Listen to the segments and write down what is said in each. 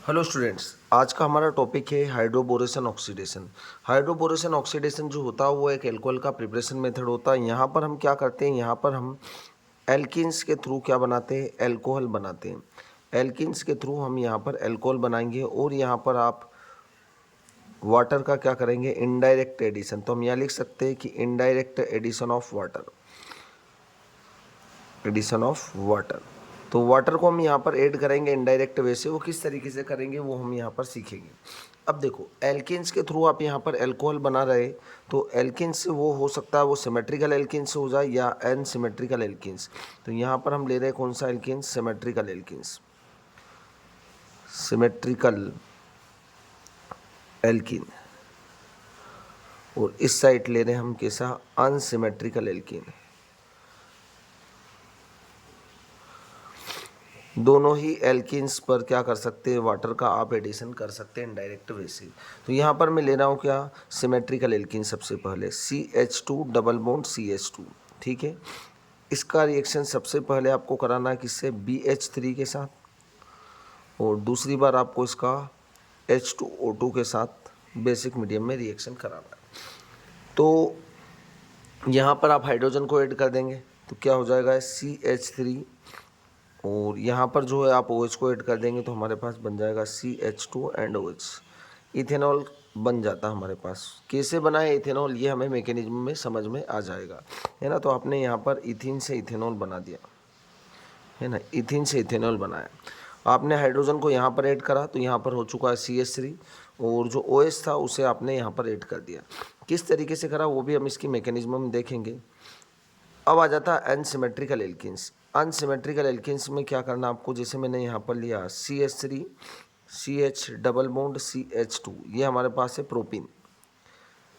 Hello students, आज का हमारा टॉपिक है हाइड्रोबोरेशन ऑक्सीडेशन। हाइड्रोबोरेशन ऑक्सीडेशन जो होता है वो एक एल्कोहल का प्रिपरेशन मेथड होता है। यहाँ पर हम क्या करते हैं, यहाँ पर हम एल्किन्स के थ्रू क्या बनाते हैं, एल्कोहल बनाते हैं। एल्किन्स के थ्रू हम यहाँ पर एल्कोहल बनाएंगे और यहाँ पर आप वाटर का क्या करेंगे, इनडायरेक्ट एडिशन। तो हम यहाँ लिख सकते हैं कि indirect addition of water, addition of water. Water वाटर को हम यहाँ पर ऐड करेंगे इनडायरेक्ट वे से। वो किस तरीके से करेंगे वो हम यहाँ पर सीखेंगे। अब देखो, एल्किन्स के थ्रू आप यहाँ पर एल्कोहल बना रहे, तो एल्किन्स वो हो सकता है वो सिमेट्रिकल एल्किन्स हो जाए या अनसिमेट्रिकल एल्किन्स। तो यहाँ पर हम ले रहे हैं कौन सा alkenes, symmetrical alkenes, symmetrical alkene. और इस साइड ले रहे हैं हम कैसा, अनसिमेट्रिकल एल्किन। दोनों ही एल्किन्स पर क्या कर सकते हैं, वाटर का आप एडिशन कर सकते हैं इनडायरेक्ट वे से। तो यहाँ पर मैं ले रहा हूँ क्या, सिमेट्रिकल एल्किन। सबसे पहले CH2 डबल बॉन्ड CH2, ठीक है। इसका रिएक्शन सबसे पहले आपको कराना है किससे, BH3 के साथ, और दूसरी बार आपको इसका H2O2 के साथ बेसिक मीडियम में रिएक्शन कराना है। तो यहाँ पर आप हाइड्रोजन को ऐड कर देंगे तो क्या हो जाएगा, CH3, और यहाँ पर जो है आप OH को ऐड कर देंगे तो हमारे पास बन जाएगा CH2 एंड OH। इथेनॉल बन जाता है हमारे पास। कैसे बना है इथेनॉल, ये हमें मैकेनिज्म में समझ में आ जाएगा, है ना। तो आपने यहाँ पर इथिन से इथेनॉल बना दिया, है ना, इथिन से इथेनॉल बनाया। आपने हाइड्रोजन को यहाँ पर ऐड करा तो यहाँ पर हो चुका है CH3, और जो OH था उसे आपने यहाँ पर ऐड कर दिया। किस तरीके से करा वो भी हम इसकी मैकेनिज्म में देखेंगे। अब आ जाता है अनसिमेट्रिकल एल्किन्स। अनसिमेट्रिकल एल्किन्स में क्या करना आपको, जैसे मैंने यहाँ पर लिया CH3 CH double bond CH2, ये हमारे पास है प्रोपीन।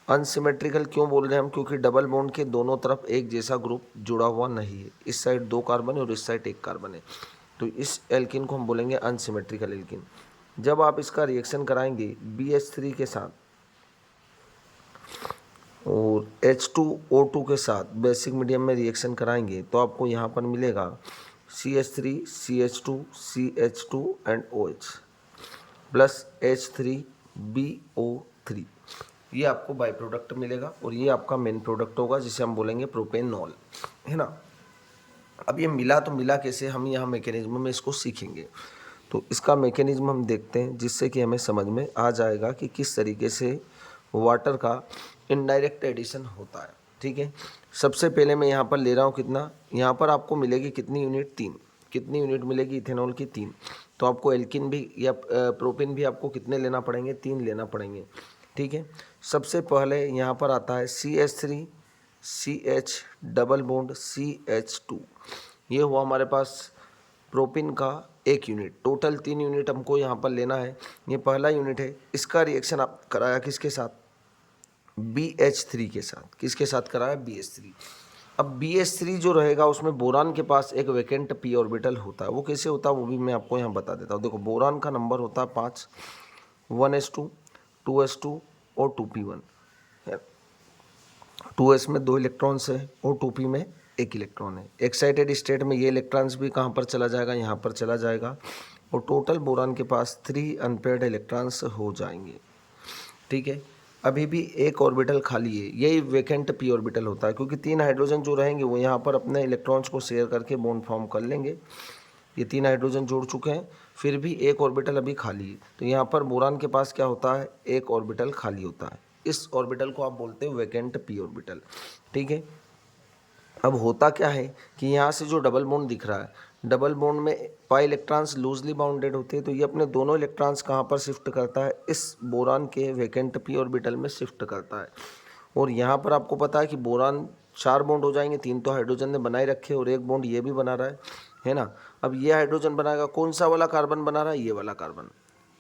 अनसिमेट्रिकल क्यों बोल रहे हैं हम, क्योंकि डबल बॉन्ड के दोनों तरफ एक जैसा ग्रुप जुड़ा हुआ नहीं है। इस साइड 2 कार्बन है और इस साइड 1 कार्बन है, तो इस एल्किन को हम बोलेंगे अनसिमेट्रिकल एल्किन। जब आप इसका रिएक्शन कराएंगे BH3 के साथ और H2O2 के साथ बेसिक मीडियम में रिएक्शन कराएंगे तो आपको यहाँ पर मिलेगा CH3 CH2 CH2 and OH plus H3BO3। ये आपको बाई प्रोडक्ट मिलेगा और ये आपका मेन प्रोडक्ट होगा जिसे हम बोलेंगे प्रोपेनॉल, है ना। अब ये मिला तो मिला कैसे, हम यहाँ मैकेनिज्म में इसको सीखेंगे। तो इसका मैकेनिज्म हम देखते हैं जिससे कि हमें समझ में आ जाएगा कि किस तरीके से वाटर का इनडायरेक्ट एडिशन होता है, ठीक है। सबसे पहले मैं यहाँ पर ले रहा हूँ कितना, यहाँ पर आपको मिलेगी कितनी यूनिट, 3। कितनी यूनिट मिलेगी इथेनॉल की, 3। तो आपको एल्किन भी या प्रोपेन भी आपको कितने लेना पड़ेंगे, 3 लेना पड़ेंगे, ठीक है। सबसे पहले यहाँ पर आता है CH3 CH double bond CH2, ये हुआ हमारे पास प्रोपिन का 1 यूनिट। टोटल 3 यूनिट हमको यहाँ पर लेना है। ये पहला यूनिट है। इसका रिएक्शन आप कराया किसके साथ, BH3 के साथ। किसके साथ कराया, BH3। अब BH3 जो रहेगा उसमें बोरान के पास एक वैकेंट p ऑर्बिटल होता है। वो कैसे होता है वो भी मैं आपको यहाँ बता देता हूँ। देखो, बोरान का नंबर होता है 5, 1s2 2s2 और 2p1 है। 2s में 2 इलेक्ट्रॉन्स है और 2p में 1 इलेक्ट्रॉन है। एक्साइटेड स्टेट में ये इलेक्ट्रॉन्स भी कहाँ पर चला जाएगा, यहाँ पर चला जाएगा, और टोटल बोरान के पास 3 अनपेयर्ड इलेक्ट्रॉन्स हो जाएंगे, ठीक है। अभी भी एक ऑर्बिटल खाली है, यही वैकेंट p ऑर्बिटल होता है, क्योंकि 3 हाइड्रोजन जो रहेंगे वो यहाँ पर अपने इलेक्ट्रॉन्स को शेयर करके बॉन्ड फॉर्म कर लेंगे। ये 3 हाइड्रोजन जोड़ चुके हैं, फिर भी एक ऑर्बिटल अभी खाली है। तो यहाँ पर बोरान के पास क्या होता है, एक ऑर्बिटल खाली होता है। इस ऑर्बिटल को आप बोलते हैं वैकेंट p ऑर्बिटल, ठीक है। अब होता क्या है कि यहाँ से जो डबल बॉन्ड दिख रहा है, डबल बॉन्ड में पाई इलेक्ट्रॉन्स लूजली बाउंडेड होते हैं, तो ये अपने दोनों इलेक्ट्रॉन्स कहाँ पर शिफ्ट करता है, इस बोरान के वैकेंट p ऑर्बिटल में शिफ्ट करता है। और यहाँ पर आपको पता है कि बोरान 4 बॉन्ड हो जाएंगे, 3 तो हाइड्रोजन ने बनाए रखे और 1 बॉन्ड ये भी बना रहा है ना। अब ये हाइड्रोजन बनाएगा, कौन सा वाला कार्बन बना रहा है, ये वाला कार्बन।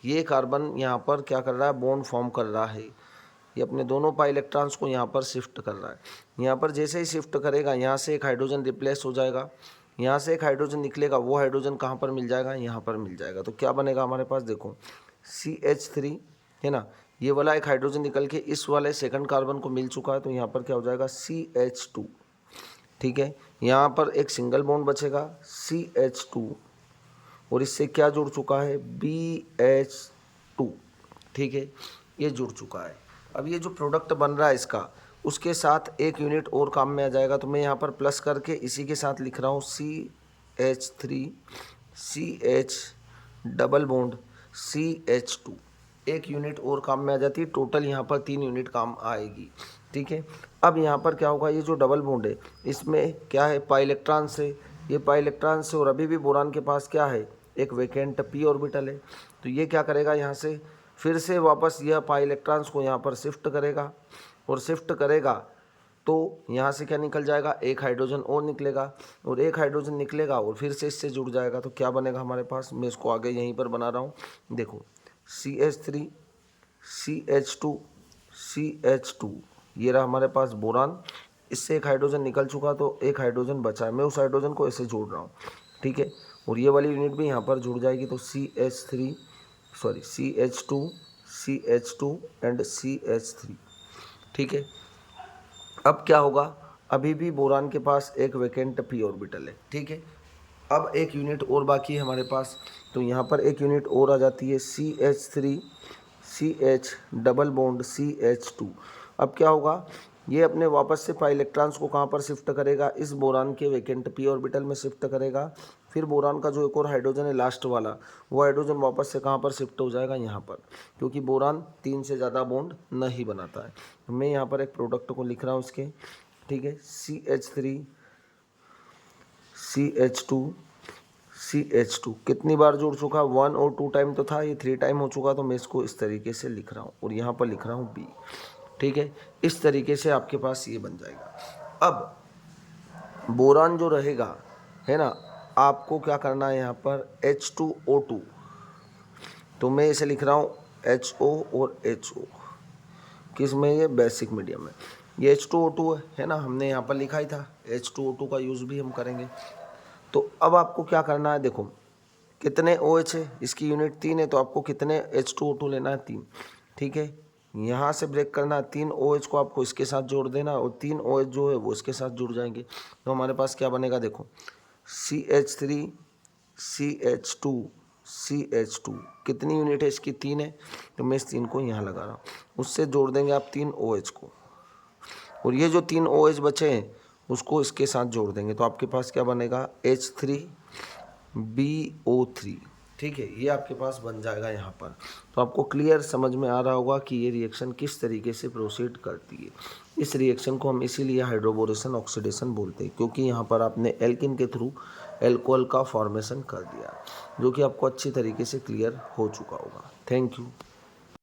ये कार्बन यहाँ पर क्या कर रहा है, बॉन्ड फॉर्म कर रहा है। ये अपने दोनों पाई इलेक्ट्रॉन्स को यहाँ पर शिफ्ट कर रहा है। यहाँ पर जैसे ही शिफ्ट करेगा, यहाँ से एक हाइड्रोजन रिप्लेस हो जाएगा, यहाँ से एक हाइड्रोजन निकलेगा, वो हाइड्रोजन कहाँ पर मिल जाएगा, यहाँ पर मिल जाएगा। तो क्या बनेगा हमारे पास, देखो CH3 है ना, ये वाला एक हाइड्रोजन निकल के इस वाले सेकंड कार्बन को मिल चुका है, तो यहाँ पर क्या हो जाएगा CH2, ठीक है। यहाँ पर एक सिंगल बॉन्ड बचेगा CH2 और इससे क्या जुड़ चुका है, BH2, ठीक है, ये जुड़ चुका है। अब ये जो प्रोडक्ट बन रहा है इसका, उसके साथ एक यूनिट और काम में आ जाएगा, तो मैं यहाँ पर प्लस करके इसी के साथ लिख रहा हूँ CH3 CH double bond CH2, एक यूनिट और काम में आ जाती है, टोटल यहाँ पर 3 यूनिट काम आएगी, ठीक है। अब यहाँ पर क्या होगा, ये जो डबल बॉन्ड है इसमें क्या है, पाई इलेक्ट्रॉन से, ये पाई इलेक्ट्रॉन से, और अभी भी बोरान के पास क्या है, एक वैकेंट p ऑर्बिटल है। तो ये क्या करेगा, यहाँ से फिर से वापस यह पाई इलेक्ट्रॉन्स को यहाँ पर शिफ्ट करेगा, और शिफ्ट करेगा तो यहाँ से क्या निकल जाएगा, एक हाइड्रोजन और निकलेगा, और एक हाइड्रोजन निकलेगा और फिर से इससे जुड़ जाएगा। तो क्या बनेगा हमारे पास, मैं इसको आगे यहीं पर बना रहा हूँ, देखो CH3 CH2 CH2, ये रहा हमारे पास बोरान, इससे एक हाइड्रोजन निकल चुका तो एक हाइड्रोजन बचा है, मैं उस हाइड्रोजन को ऐसे जोड़ रहा हूँ, ठीक है। और ये वाली यूनिट भी यहाँ पर जुड़ जाएगी, तो CH2 CH2 एंड CH3, ठीक है। अब क्या होगा, अभी भी बोरान के पास एक वैकेंट p ऑर्बिटल है, ठीक है। अब एक यूनिट और बाकी है हमारे पास, तो यहाँ पर एक यूनिट और आ जाती है CH3 CH double bond CH2। अब क्या होगा, ये अपने वापस से पाई इलेक्ट्रॉन्स को कहाँ पर शिफ्ट करेगा, इस बोरान के वैकेंट p ऑर्बिटल में शिफ्ट करेगा। फिर बोरान का जो एक और हाइड्रोजन है लास्ट वाला, वो हाइड्रोजन वापस से कहाँ पर शिफ्ट हो जाएगा, यहाँ पर, क्योंकि बोरान 3 से ज़्यादा बॉन्ड नहीं बनाता है। तो मैं यहाँ पर एक प्रोडक्ट को लिख रहा हूँ इसके, ठीक है, CH3 CH2 CH2 कितनी बार जुड़ चुका, 1 और 2 टाइम तो था, ये 3 टाइम हो चुका, तो मैं इसको इस तरीके से लिख रहा हूँ, और यहाँ पर लिख रहा हूँ B, ठीक है। इस तरीके से आपके पास ये बन जाएगा। अब बोरान जो रहेगा, है ना, आपको क्या करना है, यहाँ पर H2O2, तो मैं इसे लिख रहा हूँ HO और HO, किस में, ये बेसिक मीडियम में, ये H2O2 है ना, हमने यहाँ पर लिखा ही था, H2O2 का यूज़ भी हम करेंगे। तो अब आपको क्या करना है, देखो कितने OH है, इसकी यूनिट 3 है, तो आपको कितने H2O2 लेना है, 3, ठीक है। यहाँ से ब्रेक करना है, 3 OH को आपको इसके साथ जोड़ देना, और 3 OH जो है वो इसके साथ जुड़ जाएंगे। तो हमारे पास क्या बनेगा, देखो CH3 CH2 CH2, कितनी यूनिट है इसकी, 3 है, तो मैं इस 3 को यहाँ लगा रहा हूँ, उससे जोड़ देंगे आप 3 OH को, और ये जो 3 OH बचे हैं उसको इसके साथ जोड़ देंगे, तो आपके पास क्या बनेगा, H3BO3, ठीक है, ये आपके पास बन जाएगा यहाँ पर। तो आपको क्लियर समझ में आ रहा होगा कि ये रिएक्शन किस तरीके से प्रोसीड करती है। इस रिएक्शन को हम इसीलिए हाइड्रोबोरेशन ऑक्सीडेशन बोलते हैं, क्योंकि यहाँ पर आपने एल्किन के थ्रू एल्कोहल का फॉर्मेशन कर दिया, जो कि आपको अच्छी तरीके से क्लियर हो चुका होगा। Thank you.